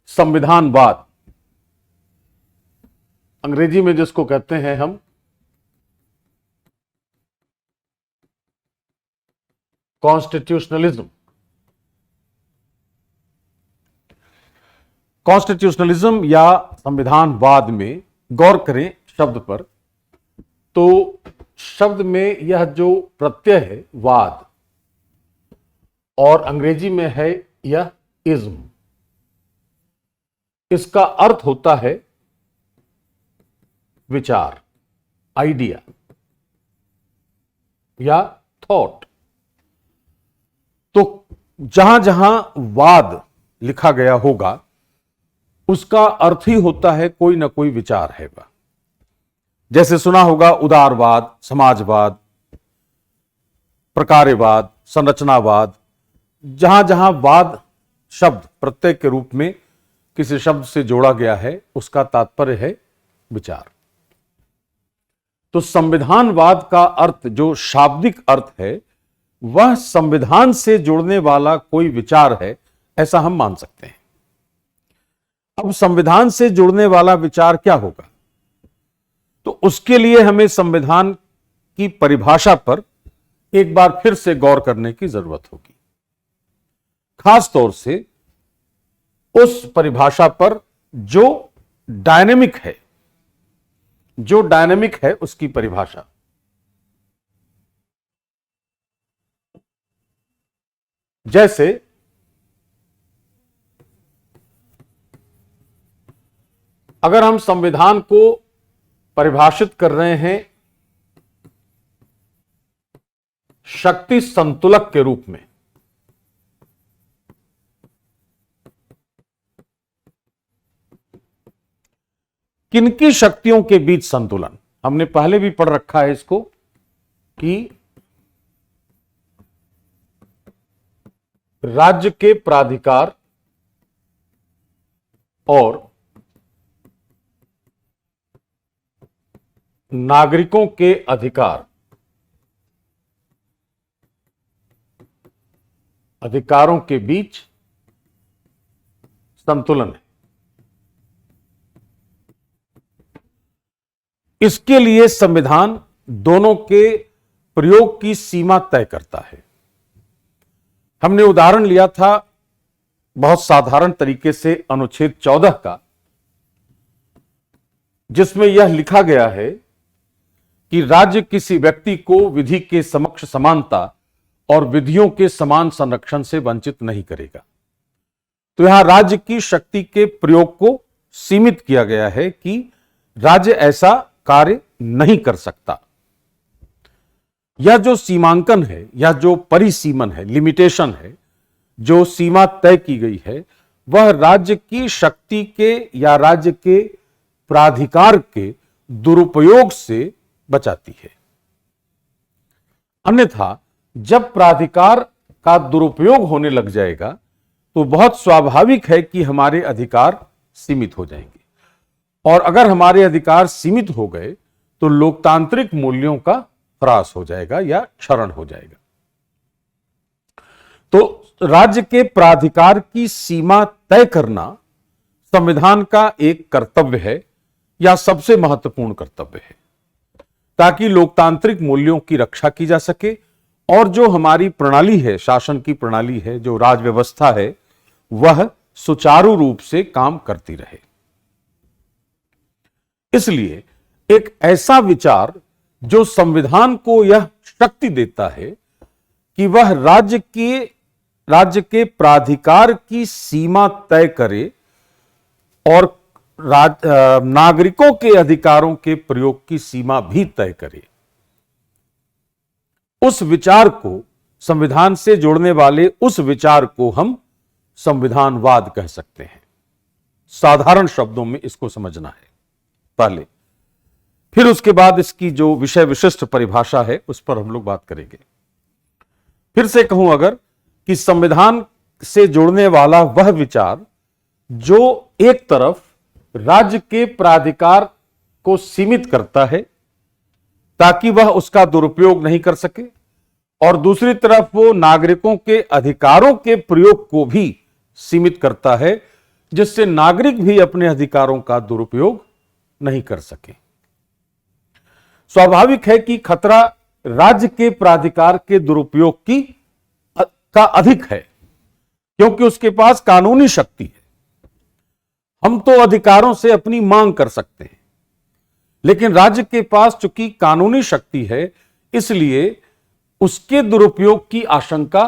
संविधानवाद, अंग्रेजी में जिसको कहते हैं हम कॉन्स्टिट्यूशनलिज्म। कॉन्स्टिट्यूशनलिज्म या संविधानवाद में गौर करें शब्द पर, तो शब्द में यह जो प्रत्यय है वाद, और अंग्रेजी में है यह इज्म, इसका अर्थ होता है विचार, आइडिया या थॉट। तो जहां जहां वाद लिखा गया होगा उसका अर्थ ही होता है कोई ना कोई विचार है वह। जैसे सुना होगा उदारवाद, समाजवाद, प्रकारवाद, संरचनावाद। जहां जहां वाद शब्द प्रत्यय के रूप में किसी शब्द से जोड़ा गया है उसका तात्पर्य है विचार। तो संविधानवाद का अर्थ जो शाब्दिक अर्थ है वह संविधान से जुड़ने वाला कोई विचार है, ऐसा हम मान सकते हैं। अब संविधान से जुड़ने वाला विचार क्या होगा, तो उसके लिए हमें संविधान की परिभाषा पर एक बार फिर से गौर करने की जरूरत होगी, खास तौर से उस परिभाषा पर जो डायनेमिक है, जो डायनेमिक है उसकी परिभाषा। जैसे अगर हम संविधान को परिभाषित कर रहे हैं शक्ति संतुलक के रूप में, किनकी शक्तियों के बीच संतुलन, हमने पहले भी पढ़ रखा है इसको कि राज्य के प्राधिकार और नागरिकों के अधिकार, अधिकारों के बीच संतुलन है। इसके लिए संविधान दोनों के प्रयोग की सीमा तय करता है। हमने उदाहरण लिया था बहुत साधारण तरीके से अनुच्छेद 14 का, जिसमें यह लिखा गया है कि राज्य किसी व्यक्ति को विधि के समक्ष समानता और विधियों के समान संरक्षण से वंचित नहीं करेगा। तो यहां राज्य की शक्ति के प्रयोग को सीमित किया गया है कि राज्य ऐसा कार्य नहीं कर सकता। यह जो सीमांकन है या जो परिसीमन है, लिमिटेशन है, जो सीमा तय की गई है, वह राज्य की शक्ति के या राज्य के प्राधिकार के दुरुपयोग से बचाती है। अन्यथा जब प्राधिकार का दुरुपयोग होने लग जाएगा तो बहुत स्वाभाविक है कि हमारे अधिकार सीमित हो जाएंगे, और अगर हमारे अधिकार सीमित हो गए तो लोकतांत्रिक मूल्यों का ह्रास हो जाएगा या क्षरण हो जाएगा। तो राज्य के प्राधिकार की सीमा तय करना संविधान का एक कर्तव्य है या सबसे महत्वपूर्ण कर्तव्य है, ताकि लोकतांत्रिक मूल्यों की रक्षा की जा सके और जो हमारी प्रणाली है, शासन की प्रणाली है, जो राज व्यवस्था है, वह सुचारू रूप से काम करती रहे। इसलिए एक ऐसा विचार जो संविधान को यह शक्ति देता है कि वह राज्य के प्राधिकार की सीमा तय करे और नागरिकों के अधिकारों के प्रयोग की सीमा भी तय करे, उस विचार को, संविधान से जोड़ने वाले उस विचार को हम संविधानवाद कह सकते हैं। साधारण शब्दों में इसको समझना है पहले, फिर उसके बाद इसकी जो विषय विशिष्ट परिभाषा है उस पर हम लोग बात करेंगे। फिर से कहूं अगर कि संविधान से जोड़ने वाला वह विचार जो एक तरफ राज्य के प्राधिकार को सीमित करता है ताकि वह उसका दुरुपयोग नहीं कर सके, और दूसरी तरफ वो नागरिकों के अधिकारों के प्रयोग को भी सीमित करता है जिससे नागरिक भी अपने अधिकारों का दुरुपयोग नहीं कर सके। स्वाभाविक है कि खतरा राज्य के प्राधिकार के दुरुपयोग का अधिक है, क्योंकि उसके पास कानूनी शक्ति है। हम तो अधिकारों से अपनी मांग कर सकते हैं, लेकिन राज्य के पास चूंकि कानूनी शक्ति है, इसलिए उसके दुरुपयोग की आशंका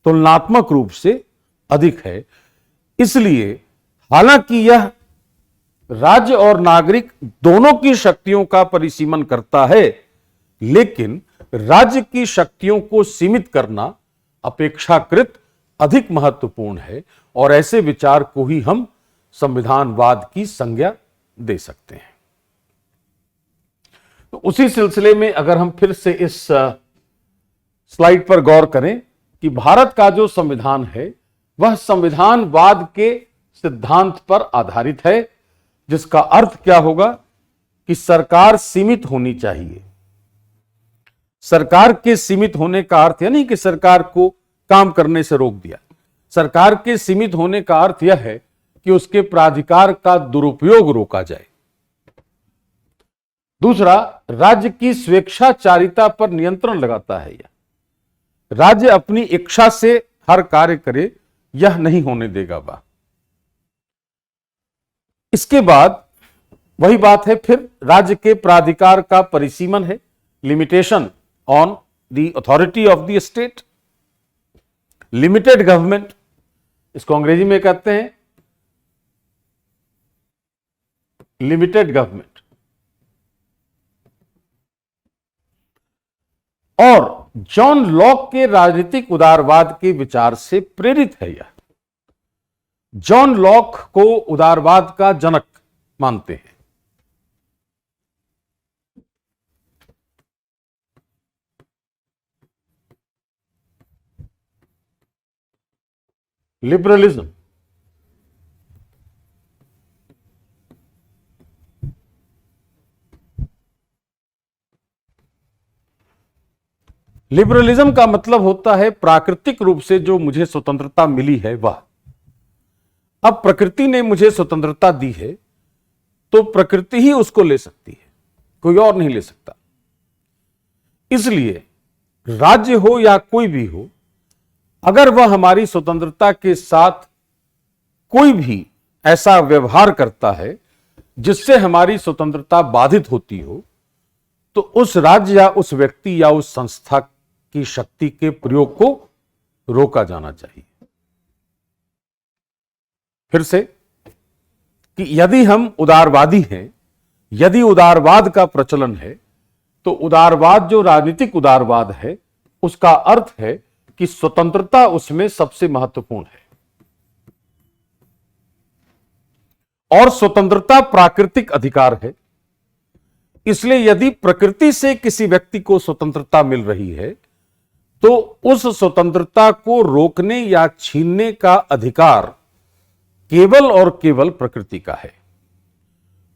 तुलनात्मक रूप से अधिक है। इसलिए हालांकि यह राज्य और नागरिक दोनों की शक्तियों का परिसीमन करता है, लेकिन राज्य की शक्तियों को सीमित करना अपेक्षाकृत अधिक महत्वपूर्ण है, और ऐसे विचार को ही हम संविधानवाद की संज्ञा दे सकते हैं। तो उसी सिलसिले में अगर हम फिर से इस स्लाइड पर गौर करें कि भारत का जो संविधान है वह संविधानवाद के सिद्धांत पर आधारित है, जिसका अर्थ क्या होगा कि सरकार सीमित होनी चाहिए। सरकार के सीमित होने का अर्थ यह नहीं कि सरकार को काम करने से रोक दिया। सरकार के सीमित होने का अर्थ यह है कि उसके प्राधिकार का दुरुपयोग रोका जाए। दूसरा, राज्य की स्वेच्छाचारिता पर नियंत्रण लगाता है। यह राज्य अपनी इच्छा से हर कार्य करे, यह नहीं होने देगा। वह इसके बाद वही बात है, फिर राज्य के प्राधिकार का परिसीमन है, limitation on the authority of the state. Limited government, इसको अंग्रेजी में कहते हैं लिमिटेड गवर्नमेंट। और जॉन लॉक के राजनीतिक उदारवाद के विचार से प्रेरित है। यह जॉन लॉक को उदारवाद का जनक मानते हैं। लिबरलिज्म, लिबरलिज्म का मतलब होता है प्राकृतिक रूप से जो मुझे स्वतंत्रता मिली है वह। अब प्रकृति ने मुझे स्वतंत्रता दी है तो प्रकृति ही उसको ले सकती है, कोई और नहीं ले सकता। इसलिए राज्य हो या कोई भी हो, अगर वह हमारी स्वतंत्रता के साथ कोई भी ऐसा व्यवहार करता है जिससे हमारी स्वतंत्रता बाधित होती हो, तो उस राज्य या उस व्यक्ति या उस संस्था की शक्ति के प्रयोग को रोका जाना चाहिए। फिर से कि यदि हम उदारवादी हैं, यदि उदारवाद का प्रचलन है, तो उदारवाद जो राजनीतिक उदारवाद है उसका अर्थ है कि स्वतंत्रता उसमें सबसे महत्वपूर्ण है। और स्वतंत्रता प्राकृतिक अधिकार है। इसलिए यदि प्रकृति से किसी व्यक्ति को स्वतंत्रता मिल रही है तो उस स्वतंत्रता को रोकने या छीनने का अधिकार केवल और केवल प्रकृति का है।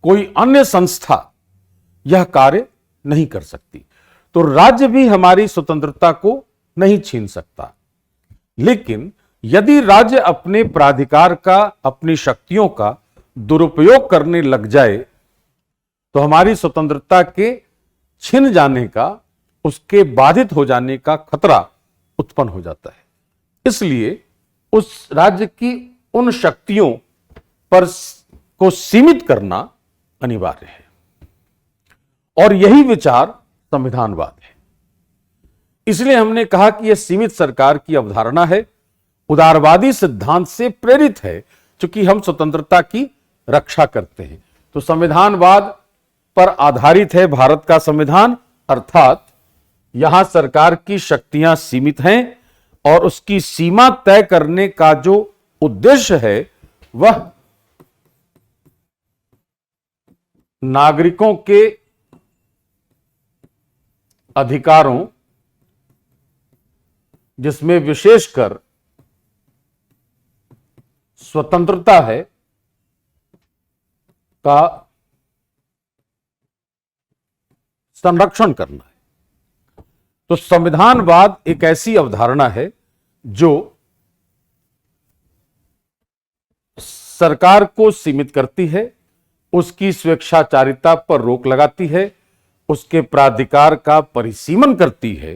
कोई अन्य संस्था यह कार्य नहीं कर सकती। तो राज्य भी हमारी स्वतंत्रता को नहीं छीन सकता। लेकिन यदि राज्य अपने प्राधिकार का, अपनी शक्तियों का दुरुपयोग करने लग जाए तो हमारी स्वतंत्रता के छिन जाने का, उसके बाधित हो जाने का खतरा उत्पन्न हो जाता है। इसलिए उस राज्य की उन शक्तियों पर को सीमित करना अनिवार्य है। और यही विचार संविधानवाद है। इसलिए हमने कहा कि यह सीमित सरकार की अवधारणा है, उदारवादी सिद्धांत से प्रेरित है, क्योंकि हम स्वतंत्रता की रक्षा करते हैं। तो संविधानवाद पर आधारित है भारत का संविधान, अर्थात यहां सरकार की शक्तियां सीमित हैं और उसकी सीमा तय करने का जो उद्देश्य है वह नागरिकों के अधिकारों, जिसमें विशेषकर स्वतंत्रता है, का संरक्षण करना है। तो संविधानवाद एक ऐसी अवधारणा है जो सरकार को सीमित करती है, उसकी स्वेच्छाचारिता पर रोक लगाती है, उसके प्राधिकार का परिसीमन करती है,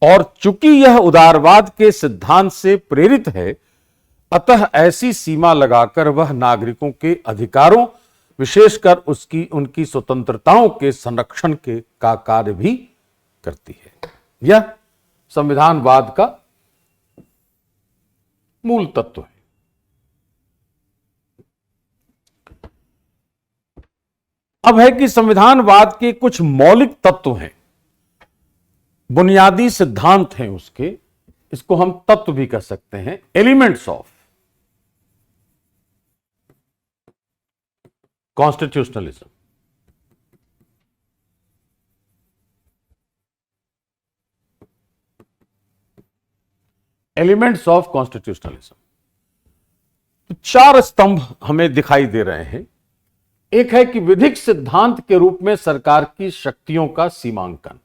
और चूंकि यह उदारवाद के सिद्धांत से प्रेरित है, अतः ऐसी सीमा लगाकर वह नागरिकों के अधिकारों, विशेषकर उनकी स्वतंत्रताओं के संरक्षण का कार्य भी करती है। यह संविधानवाद का मूल तत्व है। अब है कि संविधानवाद के कुछ मौलिक तत्व हैं, बुनियादी सिद्धांत हैं उसके, इसको हम तत्व भी कह सकते हैं, elements of constitutionalism. Elements of constitutionalism, तो चार स्तंभ हमें दिखाई दे रहे हैं। एक है कि विधिक सिद्धांत के रूप में सरकार की शक्तियों का सीमांकन,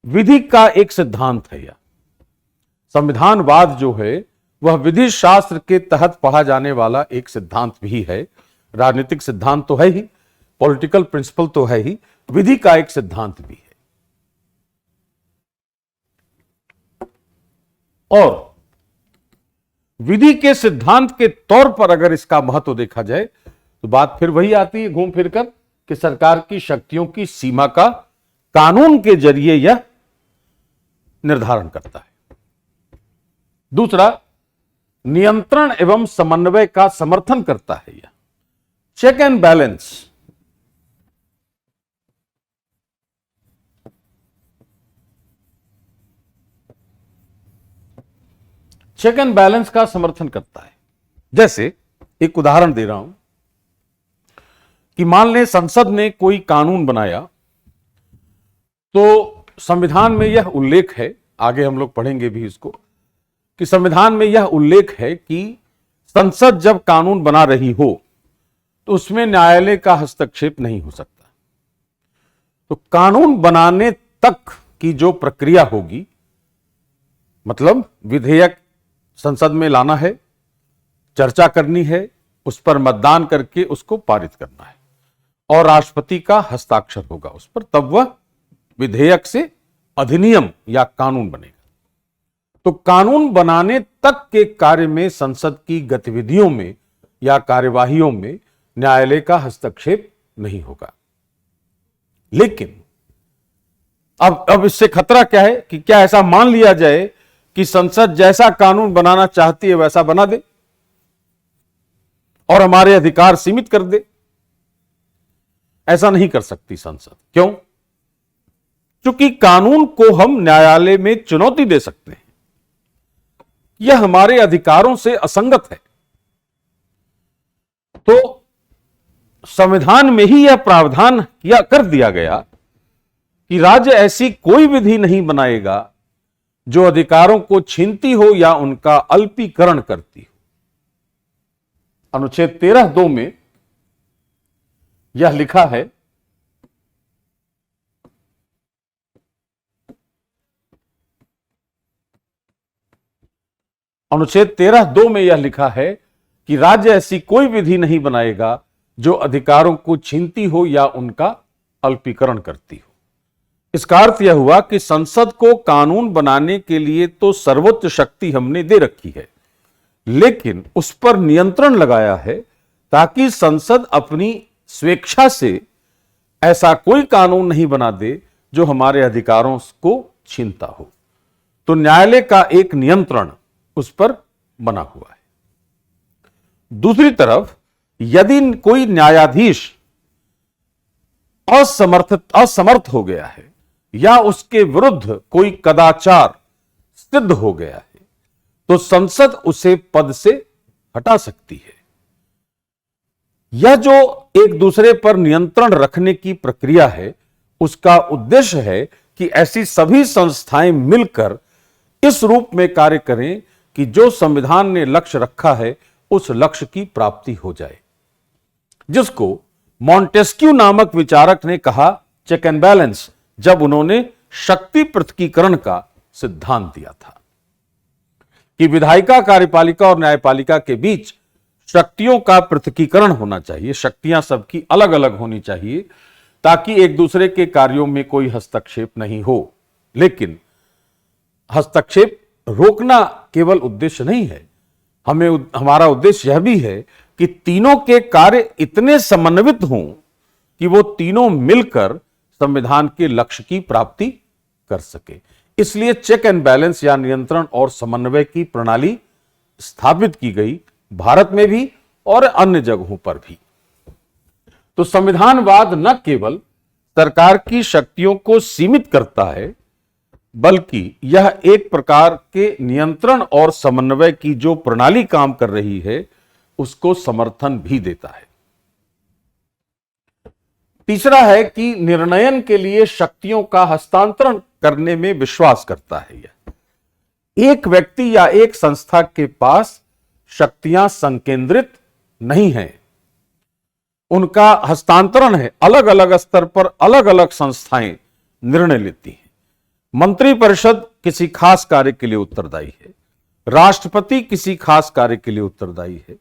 विधि का एक सिद्धांत है यह। संविधानवाद जो है वह विधि शास्त्र के तहत पढ़ा जाने वाला एक सिद्धांत भी है। राजनीतिक सिद्धांत तो है ही, पॉलिटिकल प्रिंसिपल तो है ही, विधि का एक सिद्धांत भी है। और विधि के सिद्धांत के तौर पर अगर इसका महत्व देखा जाए तो बात फिर वही आती है घूम फिरकर कि सरकार की शक्तियों की सीमा का कानून के जरिए यह निर्धारण करता है। दूसरा, नियंत्रण एवं समन्वय का समर्थन करता है यह, check and balance. Check and balance का समर्थन करता है। जैसे एक उदाहरण दे रहा हूं कि मान लें संसद ने कोई कानून बनाया, तो संविधान में यह उल्लेख है, आगे हम लोग पढ़ेंगे भी इसको, कि संविधान में यह उल्लेख है कि संसद जब कानून बना रही हो तो उसमें न्यायालय का हस्तक्षेप नहीं हो सकता। तो कानून बनाने तक की जो प्रक्रिया होगी, मतलब विधेयक संसद में लाना है, चर्चा करनी है, उस पर मतदान करके उसको पारित करना है, और राष्ट्रपति का हस्ताक्षर होगा उस पर, तब वह विधेयक से अधिनियम या कानून बनेगा। तो कानून बनाने तक के कार्य में संसद की गतिविधियों में या कार्यवाहियों में न्यायालय का हस्तक्षेप नहीं होगा। लेकिन अब इससे खतरा क्या है कि क्या ऐसा मान लिया जाए कि संसद जैसा कानून बनाना चाहती है वैसा बना दे और हमारे अधिकार सीमित कर दे? ऐसा नहीं कर सकती संसद। क्यों? क्योंकि कानून को हम न्यायालय में चुनौती दे सकते हैं, यह हमारे अधिकारों से असंगत है। तो संविधान में ही यह प्रावधान किया कर दिया गया कि राज्य ऐसी कोई विधि नहीं बनाएगा जो अधिकारों को छीनती हो या उनका अल्पीकरण करती हो। अनुच्छेद 13(2) में यह लिखा है, अनुच्छेद 13(2) में यह लिखा है कि राज्य ऐसी कोई विधि नहीं बनाएगा जो अधिकारों को छीनती हो या उनका अल्पीकरण करती हो। इसका अर्थ यह हुआ कि संसद को कानून बनाने के लिए तो सर्वोच्च शक्ति हमने दे रखी है, लेकिन उस पर नियंत्रण लगाया है ताकि संसद अपनी स्वेच्छा से ऐसा कोई कानून नहीं बना दे जो हमारे अधिकारों को छीनता हो। तो न्यायालय का एक नियंत्रण उस पर बना हुआ है। दूसरी तरफ, यदि कोई न्यायाधीश असमर्थ हो गया है या उसके विरुद्ध कोई कदाचार सिद्ध हो गया है, तो संसद उसे पद से हटा सकती है। यह जो एक दूसरे पर नियंत्रण रखने की प्रक्रिया है, उसका उद्देश्य है कि ऐसी सभी संस्थाएं मिलकर इस रूप में कार्य करें कि जो संविधान ने लक्ष्य रखा है उस लक्ष्य की प्राप्ति हो जाए, जिसको मॉन्टेस्क्यू नामक विचारक ने कहा चेक एंड बैलेंस, जब उन्होंने शक्ति पृथकीकरण का सिद्धांत दिया था कि विधायिका, कार्यपालिका और न्यायपालिका के बीच शक्तियों का पृथकीकरण होना चाहिए, शक्तियां सबकी अलग अलग होनी चाहिए ताकि एक दूसरे के कार्यों में कोई हस्तक्षेप नहीं हो। लेकिन हस्तक्षेप रोकना केवल उद्देश्य नहीं है, हमारा उद्देश्य यह भी है कि तीनों के कार्य इतने समन्वित हों कि वो तीनों मिलकर संविधान के लक्ष्य की प्राप्ति कर सके। इसलिए चेक एंड बैलेंस या नियंत्रण और समन्वय की प्रणाली स्थापित की गई, भारत में भी और अन्य जगहों पर भी। तो संविधानवाद न केवल सरकार की शक्तियों को सीमित करता है, बल्कि यह एक प्रकार के नियंत्रण और समन्वय की जो प्रणाली काम कर रही है उसको समर्थन भी देता है। तीसरा है कि निर्णयन के लिए शक्तियों का हस्तांतरण करने में विश्वास करता है। यह एक व्यक्ति या एक संस्था के पास शक्तियां संकेंद्रित नहीं हैं, उनका हस्तांतरण है। अलग अलग स्तर पर अलग अलग संस्थाएं निर्णय लेती हैं। मंत्रिपरिषद किसी खास कार्य के लिए उत्तरदायी है, राष्ट्रपति किसी खास कार्य के लिए उत्तरदायी है,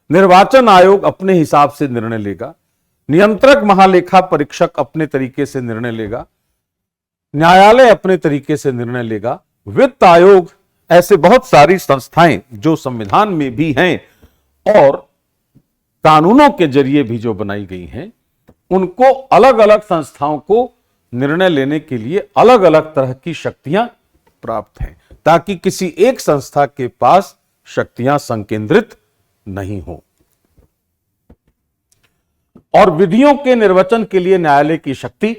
निर्वाचन आयोग अपने हिसाब से निर्णय लेगा, नियंत्रक महालेखा परीक्षक अपने तरीके से निर्णय लेगा, न्यायालय अपने तरीके से निर्णय लेगा, वित्त आयोग, ऐसे बहुत सारी संस्थाएं जो संविधान में भी हैं और कानूनों के जरिए भी जो बनाई गई हैं, उनको अलग अलग संस्थाओं को निर्णय लेने के लिए अलग अलग तरह की शक्तियां प्राप्त हैं ताकि किसी एक संस्था के पास शक्तियां संकेंद्रित नहीं हो। और विधियों के निर्वचन के लिए न्यायालय की शक्ति,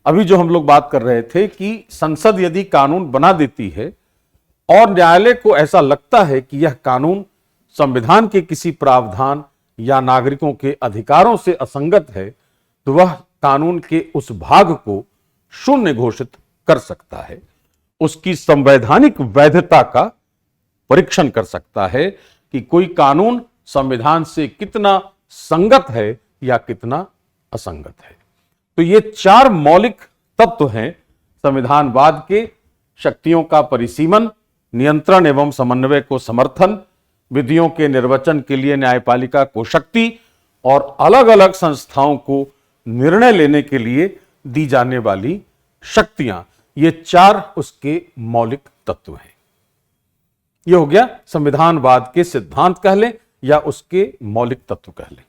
अभी जो हम लोग बात कर रहे थे कि संसद यदि कानून बना देती है और न्यायालय को ऐसा लगता है कि यह कानून संविधान के किसी प्रावधान या नागरिकों के अधिकारों से असंगत है, तो वह कानून के उस भाग को शून्य घोषित कर सकता है, उसकी संवैधानिक वैधता का परीक्षण कर सकता है कि कोई कानून संविधान से कितना संगत है या कितना असंगत है। तो ये चार मौलिक तत्व हैं संविधानवाद के: शक्तियों का परिसीमन, नियंत्रण एवं समन्वय को समर्थन, विधियों के निर्वचन के लिए न्यायपालिका को शक्ति और अलग अलग संस्थाओं को निर्णय लेने के लिए दी जाने वाली शक्तियां। ये चार उसके मौलिक तत्व हैं। यह हो गया संविधानवाद के सिद्धांत कह लें या उसके मौलिक तत्व कह लें।